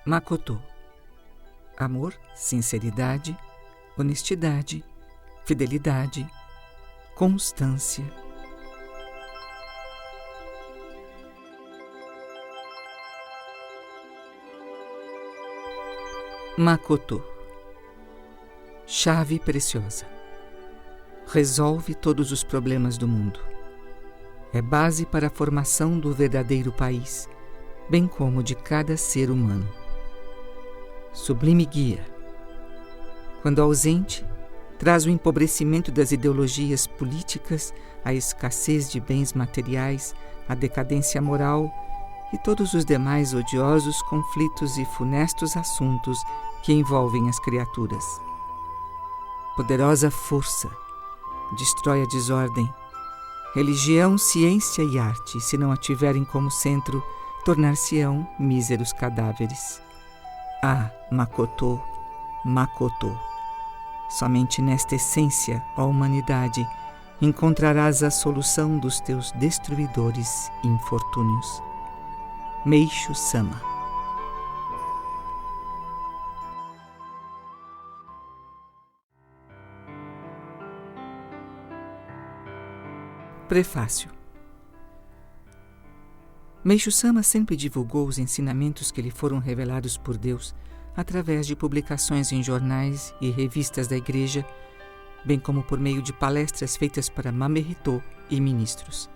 Makoto. Amor, sinceridade, honestidade, fidelidade, constância. Makoto. Chave preciosa. Resolve todos os problemas do mundo. É base para a formação do verdadeiro país, bem como de cada ser humano. Sublime guia. Quando ausente, traz o empobrecimento das ideologias políticas, a escassez de bens materiais, a decadência moral e todos os demais odiosos conflitos e funestos assuntos que envolvem as criaturas. Poderosa força, destrói a desordem. Religião, ciência e arte, se não a tiverem como centro, tornar-se-ão míseros cadáveres. Ah, Makoto, Makoto. Somente nesta essência, ó humanidade, encontrarás a solução dos teus destruidores infortúnios. Meishu Sama. Prefácio. Meishu Sama sempre divulgou os ensinamentos que lhe foram revelados por Deus através de publicações em jornais e revistas da Igreja, bem como por meio de palestras feitas para Mamerito e ministros.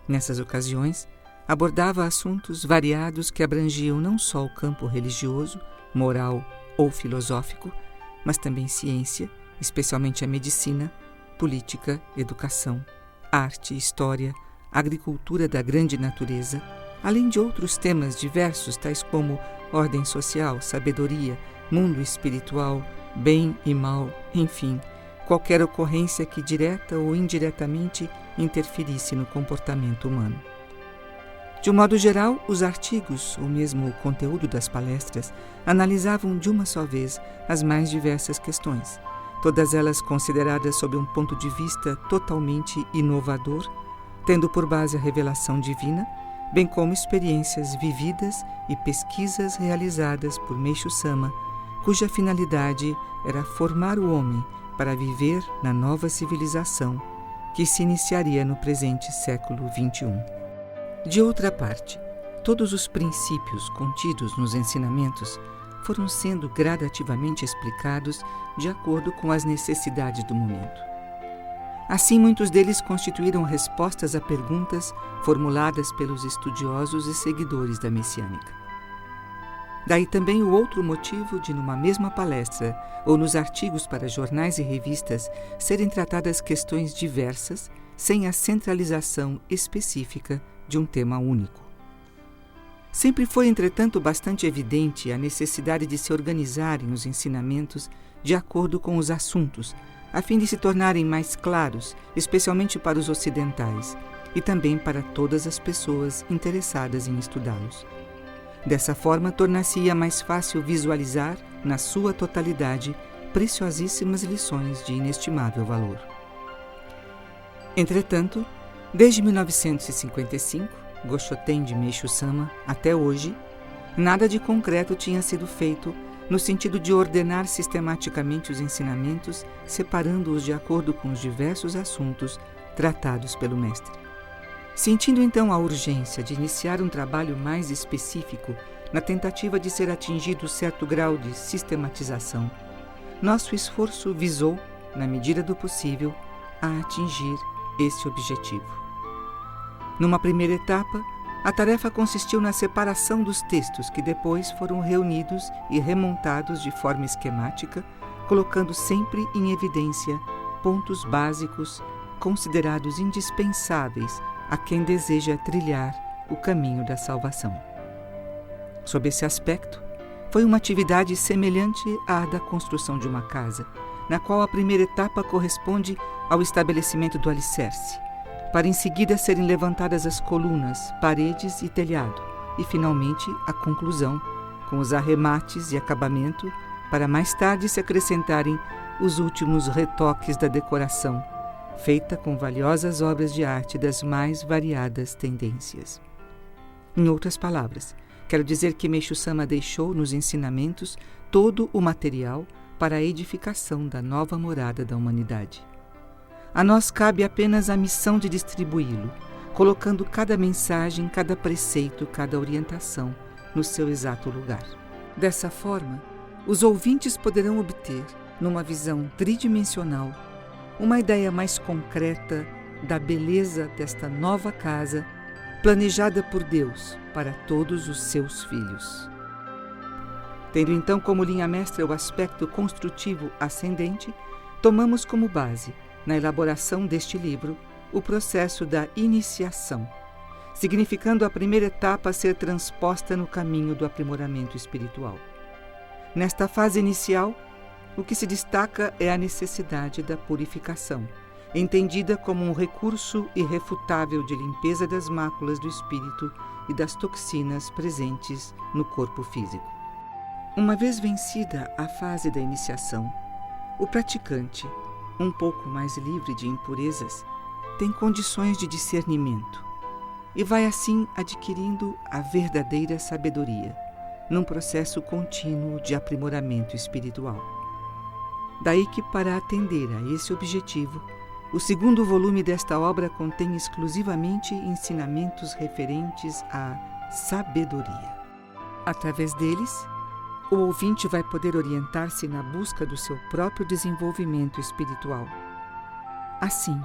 Nessas ocasiões, abordava assuntos variados que abrangiam não só o campo religioso, moral ou filosófico, mas também ciência, especialmente a medicina, política, educação, arte, história, agricultura da grande natureza, além de outros temas diversos, tais como ordem social, sabedoria, mundo espiritual, bem e mal, enfim, qualquer ocorrência que direta ou indiretamente interferisse no comportamento humano. De um modo geral, os artigos, ou mesmo o conteúdo das palestras, analisavam de uma só vez as mais diversas questões, todas elas consideradas sob um ponto de vista totalmente inovador, tendo por base a revelação divina, bem como experiências vividas e pesquisas realizadas por Meishu Sama, cuja finalidade era formar o homem para viver na nova civilização que se iniciaria no presente século XXI. De outra parte, todos os princípios contidos nos ensinamentos foram sendo gradativamente explicados de acordo com as necessidades do momento. Assim, muitos deles constituíram respostas a perguntas formuladas pelos estudiosos e seguidores da messiânica. Daí também o outro motivo de, numa mesma palestra ou nos artigos para jornais e revistas, serem tratadas questões diversas, sem a centralização específica de um tema único. Sempre foi, entretanto, bastante evidente a necessidade de se organizarem os ensinamentos de acordo com os assuntos, a fim de se tornarem mais claros, especialmente para os ocidentais, e também para todas as pessoas interessadas em estudá-los. Dessa forma, tornar-se-ia mais fácil visualizar, na sua totalidade, preciosíssimas lições de inestimável valor. Entretanto, desde 1955, Goshoten de Meishu Sama, até hoje, nada de concreto tinha sido feito no sentido de ordenar sistematicamente os ensinamentos, separando-os de acordo com os diversos assuntos tratados pelo mestre. Sentindo então a urgência de iniciar um trabalho mais específico na tentativa de ser atingido certo grau de sistematização, nosso esforço visou, na medida do possível, a atingir esse objetivo. Numa primeira etapa, a tarefa consistiu na separação dos textos que depois foram reunidos e remontados de forma esquemática, colocando sempre em evidência pontos básicos considerados indispensáveis a quem deseja trilhar o caminho da salvação. Sob esse aspecto, foi uma atividade semelhante à da construção de uma casa, na qual a primeira etapa corresponde ao estabelecimento do alicerce, para em seguida serem levantadas as colunas, paredes e telhado, e finalmente a conclusão, com os arremates e acabamento, para mais tarde se acrescentarem os últimos retoques da decoração, feita com valiosas obras de arte das mais variadas tendências. Em outras palavras, Quero dizer que Meishu-sama deixou nos ensinamentos todo o material para a edificação da nova morada da humanidade. A nós cabe apenas a missão de distribuí-lo, colocando cada mensagem, cada preceito, cada orientação no seu exato lugar. Dessa forma, os ouvintes poderão obter, numa visão tridimensional, uma ideia mais concreta da beleza desta nova casa planejada por Deus para todos os seus filhos. Tendo então como linha mestra o aspecto construtivo ascendente, tomamos como base, na elaboração deste livro, o processo da iniciação, significando a primeira etapa a ser transposta no caminho do aprimoramento espiritual. Nesta fase inicial, o que se destaca é a necessidade da purificação, entendida como um recurso irrefutável de limpeza das máculas do espírito e das toxinas presentes no corpo físico. Uma vez vencida a fase da iniciação, o praticante, um pouco mais livre de impurezas, tem condições de discernimento e vai assim adquirindo a verdadeira sabedoria, num processo contínuo de aprimoramento espiritual. Daí que, para atender a esse objetivo, o segundo volume desta obra contém exclusivamente ensinamentos referentes à sabedoria. Através deles, o ouvinte vai poder orientar-se na busca do seu próprio desenvolvimento espiritual. Assim,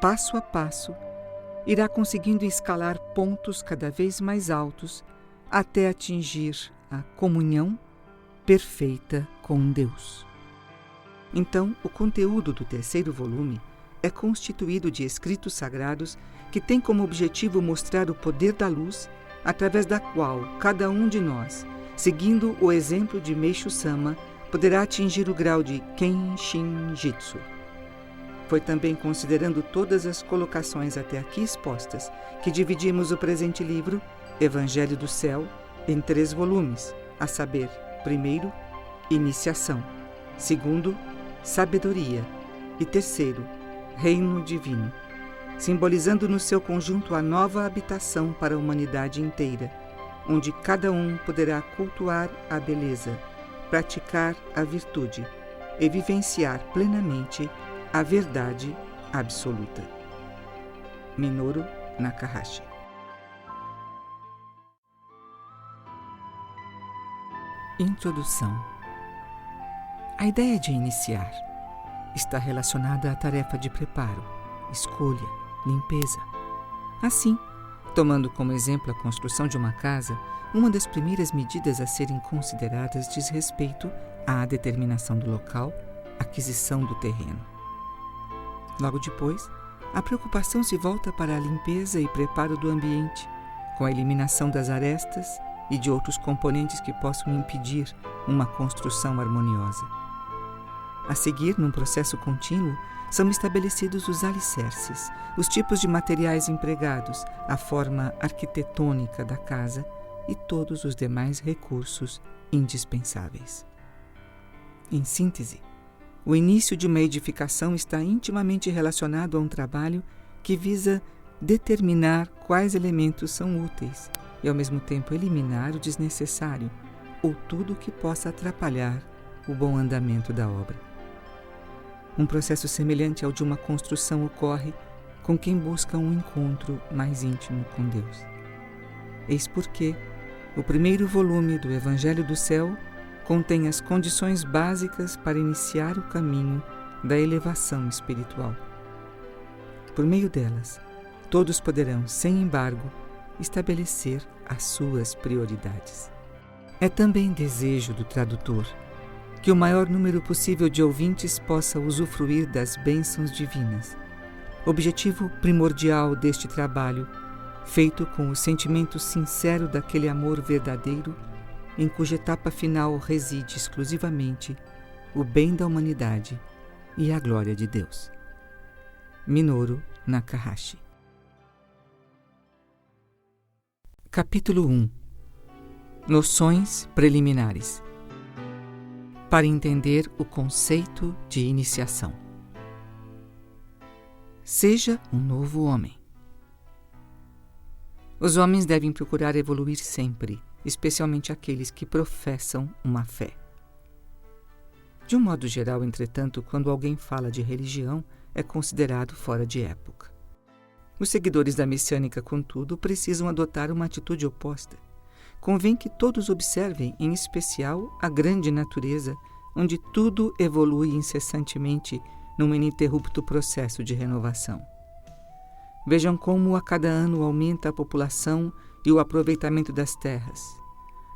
passo a passo, irá conseguindo escalar pontos cada vez mais altos até atingir a comunhão perfeita com Deus. Então, o conteúdo do terceiro volume é constituído de escritos sagrados que têm como objetivo mostrar o poder da luz, através da qual cada um de nós, seguindo o exemplo de Meishu-sama, poderá atingir o grau de Kenshin-jitsu. Foi também considerando todas as colocações até aqui expostas que dividimos o presente livro, Evangelho do Céu, em 3 volumes, a saber, primeiro, Iniciação, segundo, Sabedoria e terceiro, Reino Divino, simbolizando no seu conjunto a nova habitação para a humanidade inteira, onde cada um poderá cultuar a beleza, praticar a virtude e vivenciar plenamente a verdade absoluta. Minoru Nakahashi. Introdução. A ideia de iniciar está relacionada à tarefa de preparo, escolha, limpeza. Assim, tomando como exemplo a construção de uma casa, uma das primeiras medidas a serem consideradas diz respeito à determinação do local, aquisição do terreno. Logo depois, a preocupação se volta para a limpeza e preparo do ambiente, com a eliminação das arestas e de outros componentes que possam impedir uma construção harmoniosa. A seguir, num processo contínuo, são estabelecidos os alicerces, os tipos de materiais empregados, a forma arquitetônica da casa e todos os demais recursos indispensáveis. Em síntese, o início de uma edificação está intimamente relacionado a um trabalho que visa determinar quais elementos são úteis e, ao mesmo tempo, eliminar o desnecessário ou tudo o que possa atrapalhar o bom andamento da obra. Um processo semelhante ao de uma construção ocorre com quem busca um encontro mais íntimo com Deus. Eis porque o primeiro volume do Evangelho do Céu contém as condições básicas para iniciar o caminho da elevação espiritual. Por meio delas, todos poderão, sem embargo, estabelecer as suas prioridades. É também desejo do tradutor que o maior número possível de ouvintes possa usufruir das bênçãos divinas. Objetivo primordial deste trabalho, feito com o sentimento sincero daquele amor verdadeiro, em cuja etapa final reside exclusivamente o bem da humanidade e a glória de Deus. Minoru Nakahashi. Capítulo 1. Noções preliminares. Para entender o conceito de iniciação. Seja um novo homem. Os homens devem procurar evoluir sempre, especialmente aqueles que professam uma fé. De um modo geral, entretanto, quando alguém fala de religião, é considerado fora de época. Os seguidores da messiânica, contudo, precisam adotar uma atitude oposta. Convém que todos observem, em especial, a grande natureza, onde tudo evolui incessantemente num ininterrupto processo de renovação. Vejam como a cada ano aumenta a população e o aproveitamento das terras,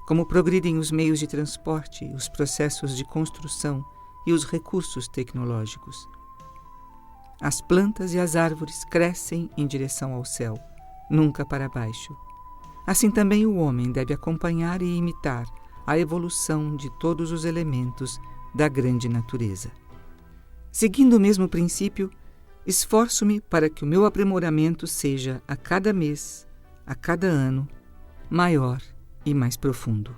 como progridem os meios de transporte, os processos de construção e os recursos tecnológicos. As plantas e as árvores crescem em direção ao céu, nunca para baixo. Assim também o homem deve acompanhar e imitar a evolução de todos os elementos da grande natureza. Seguindo o mesmo princípio, esforço-me para que o meu aprimoramento seja, a cada mês, a cada ano, maior e mais profundo.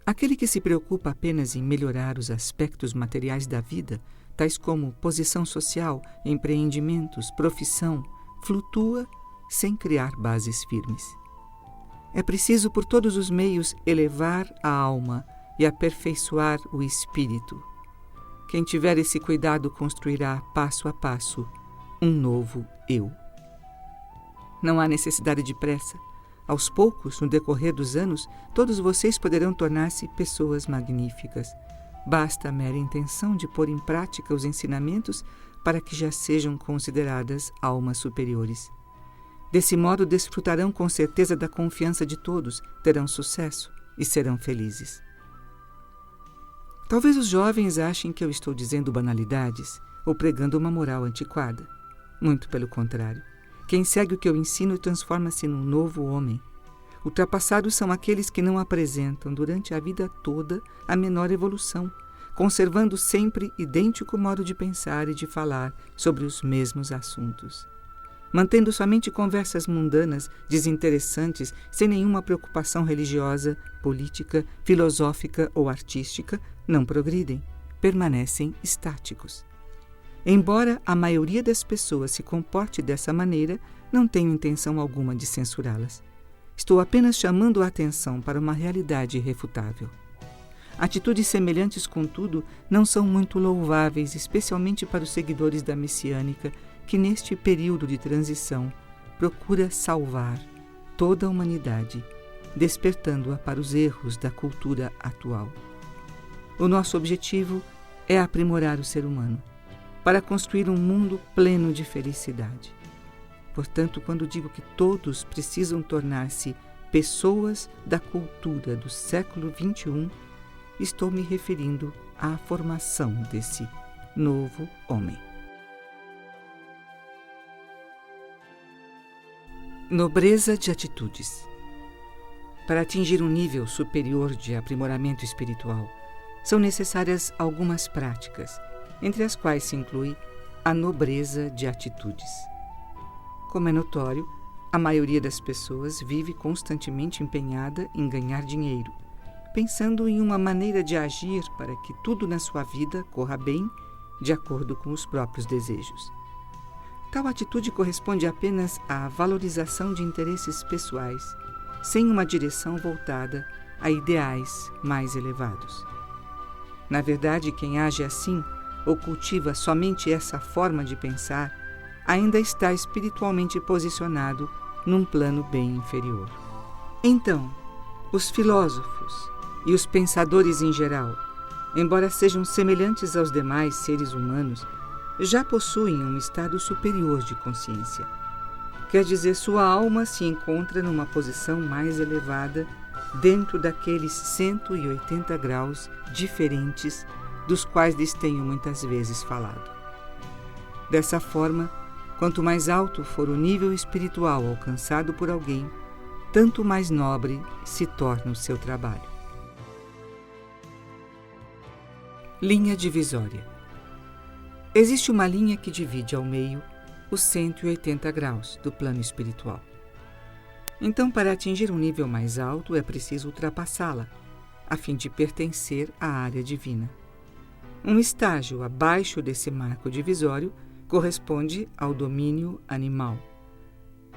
Aquele que se preocupa apenas em melhorar os aspectos materiais da vida, tais como posição social, empreendimentos, profissão, flutua sem criar bases firmes. É preciso, por todos os meios, elevar a alma e aperfeiçoar o espírito. Quem tiver esse cuidado construirá, passo a passo, um novo eu. Não há necessidade de pressa. Aos poucos, no decorrer dos anos, todos vocês poderão tornar-se pessoas magníficas. Basta a mera intenção de pôr em prática os ensinamentos para que já sejam consideradas almas superiores. Desse modo, desfrutarão com certeza da confiança de todos, terão sucesso e serão felizes. Talvez os jovens achem que eu estou dizendo banalidades ou pregando uma moral antiquada. Muito pelo contrário. Quem segue o que eu ensino transforma-se num novo homem. Ultrapassados são aqueles que não apresentam durante a vida toda a menor evolução, conservando sempre idêntico modo de pensar e de falar sobre os mesmos assuntos. Mantendo somente conversas mundanas, desinteressantes, sem nenhuma preocupação religiosa, política, filosófica ou artística, não progridem, permanecem estáticos. Embora a maioria das pessoas se comporte dessa maneira, não tenho intenção alguma de censurá-las. Estou apenas chamando a atenção para uma realidade irrefutável. Atitudes semelhantes, contudo, não são muito louváveis, especialmente para os seguidores da messiânica, que neste período de transição procura salvar toda a humanidade, despertando-a para os erros da cultura atual. O nosso objetivo é aprimorar o ser humano, para construir um mundo pleno de felicidade. Portanto, quando digo que todos precisam tornar-se pessoas da cultura do século XXI, estou me referindo à formação desse novo homem. Nobreza de atitudes. Para atingir um nível superior de aprimoramento espiritual, são necessárias algumas práticas, entre as quais se inclui a nobreza de atitudes. Como é notório, a maioria das pessoas vive constantemente empenhada em ganhar dinheiro, pensando em uma maneira de agir para que tudo na sua vida corra bem, de acordo com os próprios desejos. Tal atitude corresponde apenas à valorização de interesses pessoais, sem uma direção voltada a ideais mais elevados. Na verdade, quem age assim ou cultiva somente essa forma de pensar, ainda está espiritualmente posicionado num plano bem inferior. Então, os filósofos e os pensadores em geral, embora sejam semelhantes aos demais seres humanos, já possuem um estado superior de consciência. Quer dizer, sua alma se encontra numa posição mais elevada dentro daqueles 180 graus diferentes dos quais lhes tenho muitas vezes falado. Dessa forma, quanto mais alto for o nível espiritual alcançado por alguém, tanto mais nobre se torna o seu trabalho. Linha divisória. Existe uma linha que divide ao meio os 180 graus do plano espiritual. Então, para atingir um nível mais alto, é preciso ultrapassá-la, a fim de pertencer à área divina. Um estágio abaixo desse marco divisório corresponde ao domínio animal.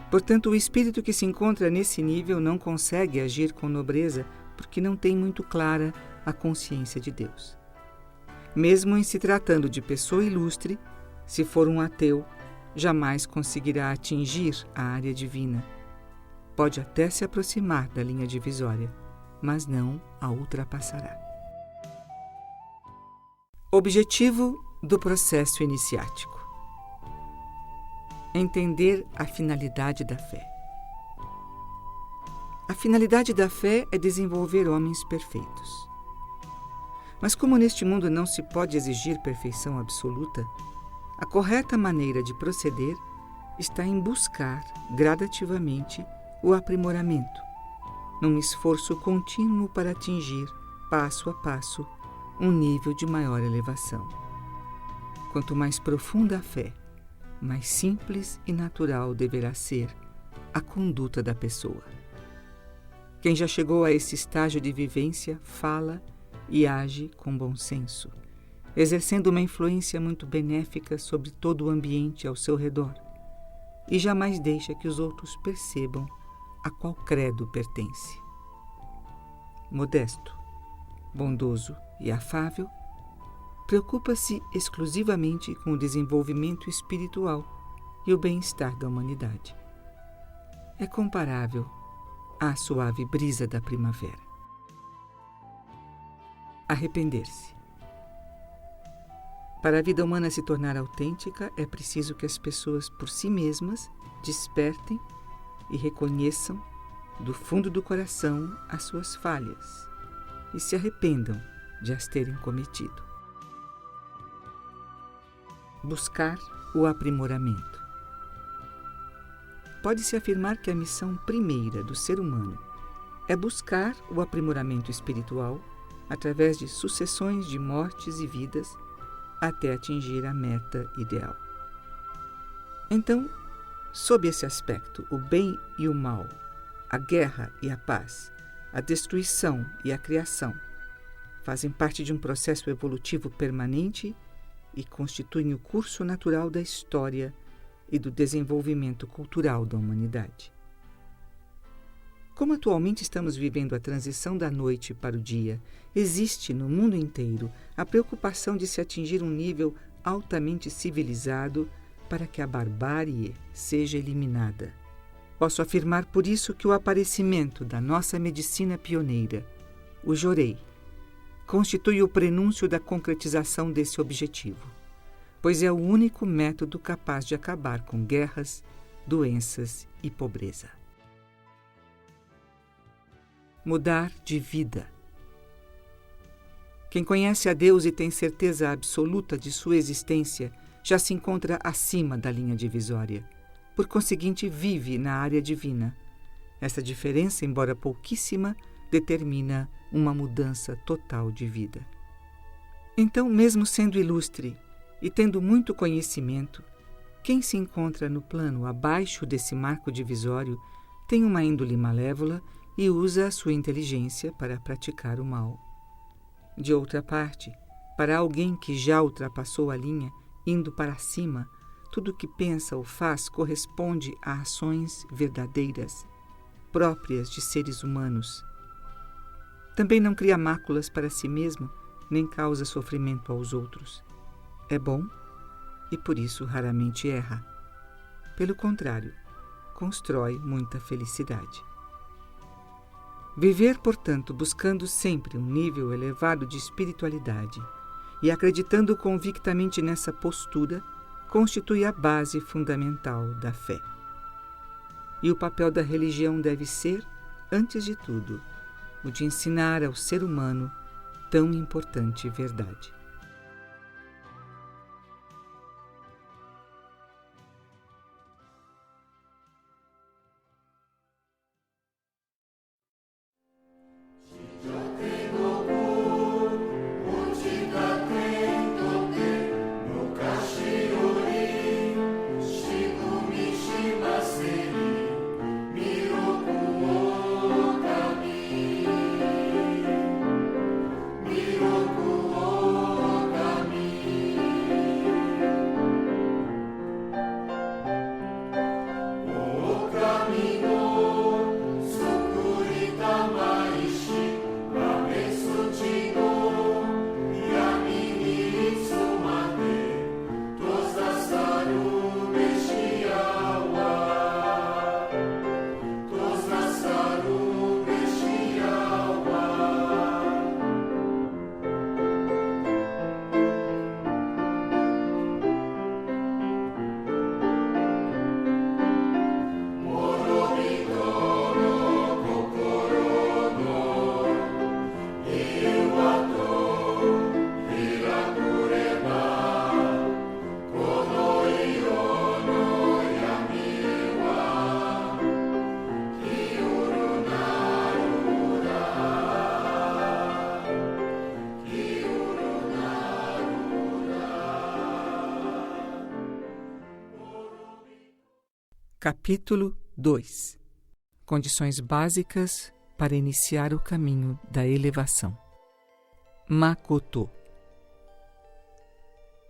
Portanto, o espírito que se encontra nesse nível não consegue agir com nobreza porque não tem muito clara a consciência de Deus. Mesmo em se tratando de pessoa ilustre, se for um ateu, jamais conseguirá atingir a área divina. Pode até se aproximar da linha divisória, mas não a ultrapassará. Objetivo do processo iniciático: entender a finalidade da fé. A finalidade da fé é desenvolver homens perfeitos. Mas como neste mundo não se pode exigir perfeição absoluta, a correta maneira de proceder está em buscar gradativamente o aprimoramento, num esforço contínuo para atingir, passo a passo, um nível de maior elevação. Quanto mais profunda a fé, mais simples e natural deverá ser a conduta da pessoa. Quem já chegou a esse estágio de vivência fala e age com bom senso, exercendo uma influência muito benéfica sobre todo o ambiente ao seu redor, e jamais deixa que os outros percebam a qual credo pertence. Modesto, bondoso e afável, preocupa-se exclusivamente com o desenvolvimento espiritual e o bem-estar da humanidade. É comparável à suave brisa da primavera. Arrepender-se. Para a vida humana se tornar autêntica, é preciso que as pessoas por si mesmas despertem e reconheçam do fundo do coração as suas falhas e se arrependam de as terem cometido. Buscar o aprimoramento. Pode-se afirmar que a missão primeira do ser humano é buscar o aprimoramento espiritual através de sucessões de mortes e vidas até atingir a meta ideal. Então, sob esse aspecto, o bem e o mal, a guerra e a paz, a destruição e a criação fazem parte de um processo evolutivo permanente e constituem o curso natural da história e do desenvolvimento cultural da humanidade. Como atualmente estamos vivendo a transição da noite para o dia, existe no mundo inteiro a preocupação de se atingir um nível altamente civilizado para que a barbárie seja eliminada. Posso afirmar por isso que o aparecimento da nossa medicina pioneira, o Jorei, constitui o prenúncio da concretização desse objetivo, pois é o único método capaz de acabar com guerras, doenças e pobreza. Mudar de vida. Quem conhece a Deus e tem certeza absoluta de sua existência já se encontra acima da linha divisória. Por conseguinte, vive na área divina. Essa diferença, embora pouquíssima, determina uma mudança total de vida. Então, mesmo sendo ilustre e tendo muito conhecimento, quem se encontra no plano abaixo desse marco divisório tem uma índole malévola e usa a sua inteligência para praticar o mal. De outra parte, para alguém que já ultrapassou a linha, indo para cima, tudo o que pensa ou faz corresponde a ações verdadeiras, próprias de seres humanos. Também não cria máculas para si mesmo, nem causa sofrimento aos outros. É bom e por isso raramente erra. Pelo contrário, constrói muita felicidade. Viver, portanto, buscando sempre um nível elevado de espiritualidade e acreditando convictamente nessa postura, constitui a base fundamental da fé. E o papel da religião deve ser, antes de tudo, o de ensinar ao ser humano tão importante verdade. Capítulo 2. Condições básicas para iniciar o caminho da elevação. Makoto.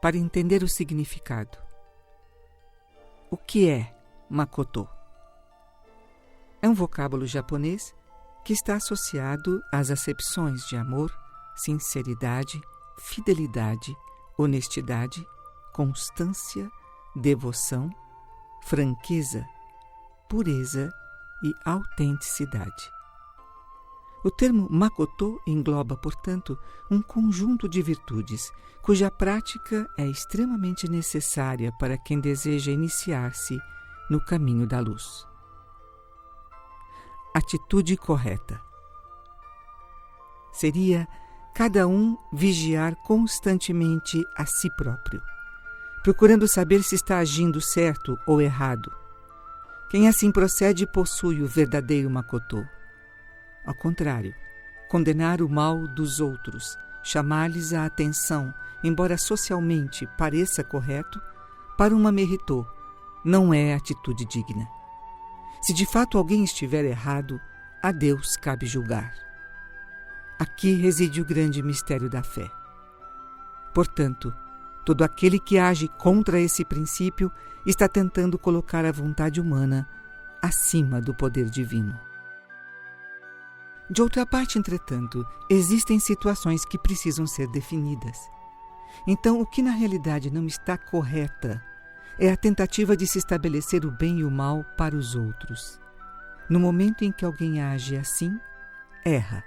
Para entender o significado. O que é Makoto? É um vocábulo japonês que está associado às acepções de amor, sinceridade, fidelidade, honestidade, constância, devoção, franqueza, pureza e autenticidade. O termo Makoto engloba, portanto, um conjunto de virtudes cuja prática é extremamente necessária para quem deseja iniciar-se no caminho da luz. Atitude correta. Seria cada um vigiar constantemente a si próprio, procurando saber se está agindo certo ou errado. Quem assim procede possui o verdadeiro Makoto. Ao contrário, condenar o mal dos outros, chamar-lhes a atenção, embora socialmente pareça correto, para uma Merritô não é atitude digna. Se de fato alguém estiver errado, a Deus cabe julgar. Aqui reside o grande mistério da fé. Portanto, todo aquele que age contra esse princípio está tentando colocar a vontade humana acima do poder divino. De outra parte, entretanto, existem situações que precisam ser definidas. Então, o que na realidade não está correta é a tentativa de se estabelecer o bem e o mal para os outros. No momento em que alguém age assim, erra.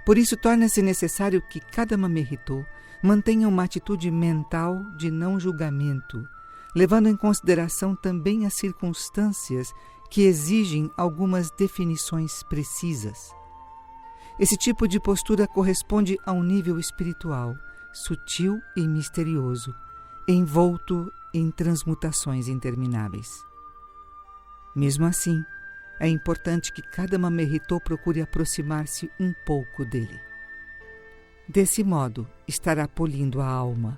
Por isso, torna-se necessário que cada Mamerritô mantenha uma atitude mental de não julgamento, levando em consideração também as circunstâncias que exigem algumas definições precisas. Esse tipo de postura corresponde a um nível espiritual, sutil e misterioso, envolto em transmutações intermináveis. Mesmo assim, é importante que cada Mamerritô procure aproximar-se um pouco dele. Desse modo, estará polindo a alma.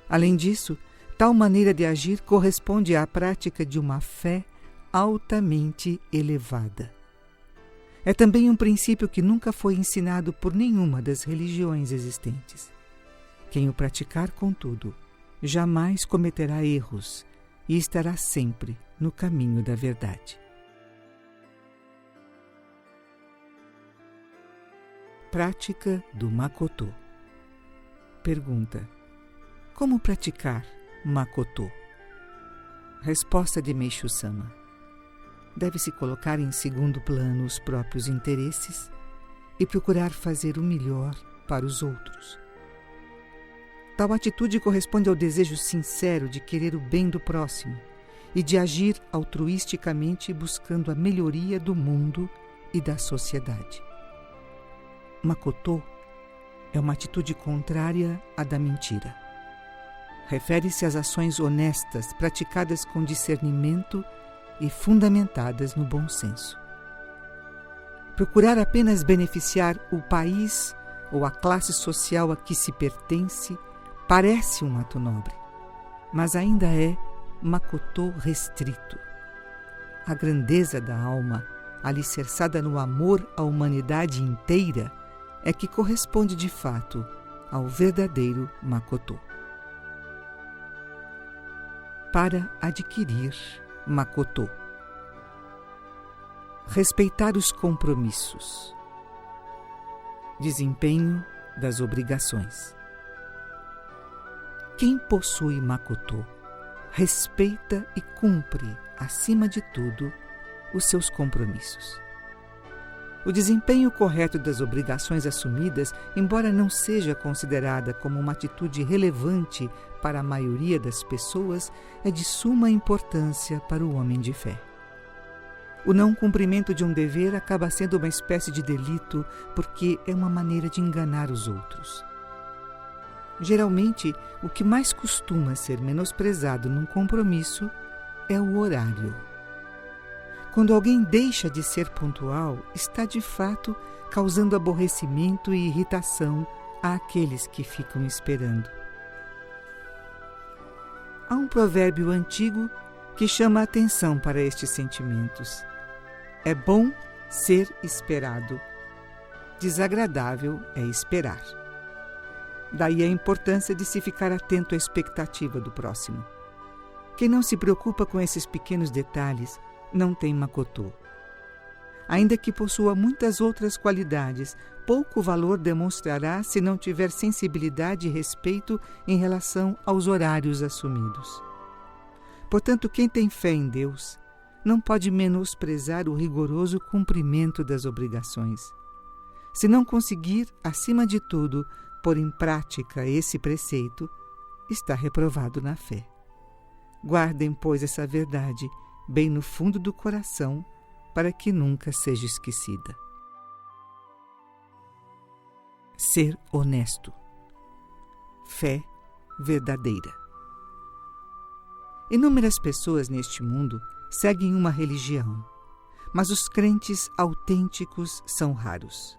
Além disso, tal maneira de agir corresponde à prática de uma fé altamente elevada. É também um princípio que nunca foi ensinado por nenhuma das religiões existentes. Quem o praticar, contudo, jamais cometerá erros e estará sempre no caminho da verdade. Prática do Makoto. Pergunta: como praticar Makoto? Resposta de Meishu-sama: deve-se colocar em segundo plano os próprios interesses e procurar fazer o melhor para os outros. Tal atitude corresponde ao desejo sincero de querer o bem do próximo e de agir altruisticamente buscando a melhoria do mundo e da sociedade. Makoto é uma atitude contrária à da mentira. Refere-se às ações honestas praticadas com discernimento e fundamentadas no bom senso. Procurar apenas beneficiar o país ou a classe social a que se pertence parece um ato nobre, mas ainda é Makoto restrito. A grandeza da alma, alicerçada no amor à humanidade inteira, é que corresponde de fato ao verdadeiro Makoto. Para adquirir Makoto. Respeitar os compromissos. Desempenho das obrigações. Quem possui Makoto respeita e cumpre, acima de tudo, os seus compromissos. O desempenho correto das obrigações assumidas, embora não seja considerada como uma atitude relevante para a maioria das pessoas, é de suma importância para o homem de fé. O não cumprimento de um dever acaba sendo uma espécie de delito porque é uma maneira de enganar os outros. Geralmente, o que mais costuma ser menosprezado num compromisso é o horário. Quando alguém deixa de ser pontual, está de fato causando aborrecimento e irritação àqueles que ficam esperando. Há um provérbio antigo que chama a atenção para estes sentimentos. É bom ser esperado. Desagradável é esperar. Daí a importância de se ficar atento à expectativa do próximo. Quem não se preocupa com esses pequenos detalhes não tem Makoto. Ainda que possua muitas outras qualidades, pouco valor demonstrará se não tiver sensibilidade e respeito em relação aos horários assumidos. Portanto, quem tem fé em Deus não pode menosprezar o rigoroso cumprimento das obrigações. Se não conseguir, acima de tudo, pôr em prática esse preceito, está reprovado na fé. Guardem, pois, essa verdade bem no fundo do coração, para que nunca seja esquecida. Ser honesto. Fé verdadeira. Inúmeras pessoas neste mundo seguem uma religião, mas os crentes autênticos são raros.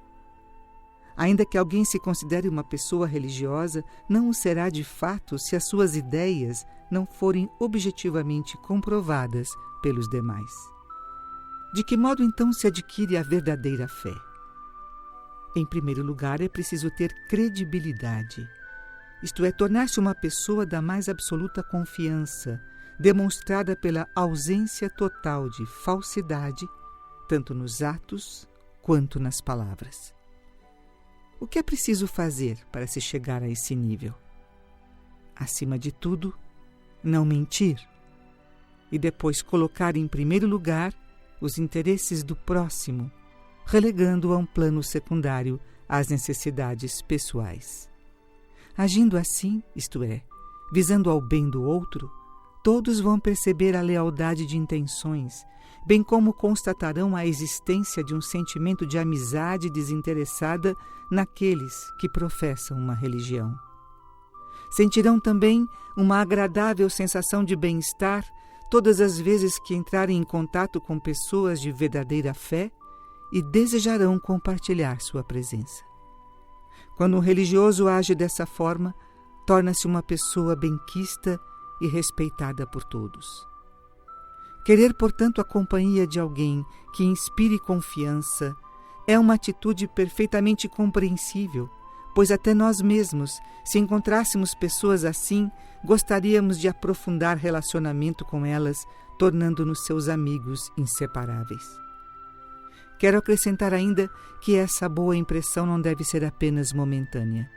Ainda que alguém se considere uma pessoa religiosa, não o será de fato se as suas ideias não forem objetivamente comprovadas pelos demais. De que modo então se adquire a verdadeira fé? Em primeiro lugar, é preciso ter credibilidade, isto é, tornar-se uma pessoa da mais absoluta confiança, demonstrada pela ausência total de falsidade, tanto nos atos quanto nas palavras. O que é preciso fazer para se chegar a esse nível? Acima de tudo, não mentir, e depois colocar em primeiro lugar os interesses do próximo, relegando a um plano secundário as necessidades pessoais. Agindo assim, isto é, visando ao bem do outro, todos vão perceber a lealdade de intenções, bem como constatarão a existência de um sentimento de amizade desinteressada naqueles que professam uma religião. Sentirão também uma agradável sensação de bem-estar todas as vezes que entrarem em contato com pessoas de verdadeira fé e desejarão compartilhar sua presença. Quando um religioso age dessa forma, torna-se uma pessoa benquista e respeitada por todos. Querer, portanto, a companhia de alguém que inspire confiança é uma atitude perfeitamente compreensível, pois até nós mesmos, se encontrássemos pessoas assim, gostaríamos de aprofundar relacionamento com elas, tornando-nos seus amigos inseparáveis. Quero acrescentar ainda que essa boa impressão não deve ser apenas momentânea.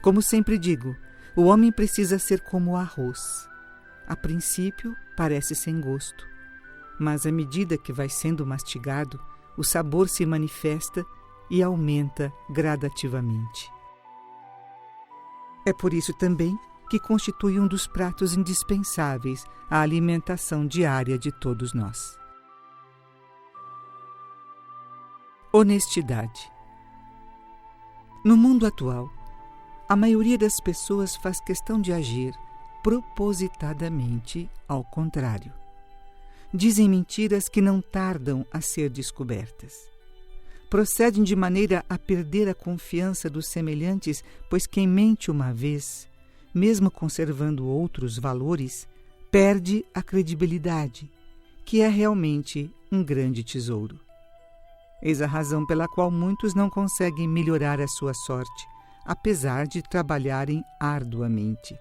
Como sempre digo, o homem precisa ser como o arroz. A princípio, parece sem gosto, mas à medida que vai sendo mastigado, o sabor se manifesta e aumenta gradativamente. É por isso também que constitui um dos pratos indispensáveis à alimentação diária de todos nós. Honestidade. No mundo atual, a maioria das pessoas faz questão de agir propositadamente ao contrário. Dizem mentiras que não tardam a ser descobertas. Procedem de maneira a perder a confiança dos semelhantes, pois quem mente uma vez, mesmo conservando outros valores, perde a credibilidade, que é realmente um grande tesouro. Eis a razão pela qual muitos não conseguem melhorar a sua sorte, apesar de trabalharem arduamente.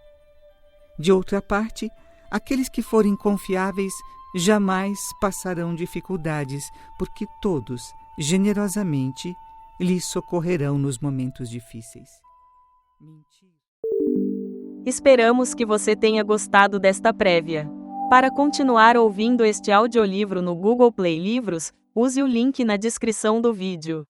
De outra parte, aqueles que forem confiáveis jamais passarão dificuldades, porque todos, generosamente, lhes socorrerão nos momentos difíceis. Esperamos que você tenha gostado desta prévia. Para continuar ouvindo este audiolivro no Google Play Livros, use o link na descrição do vídeo.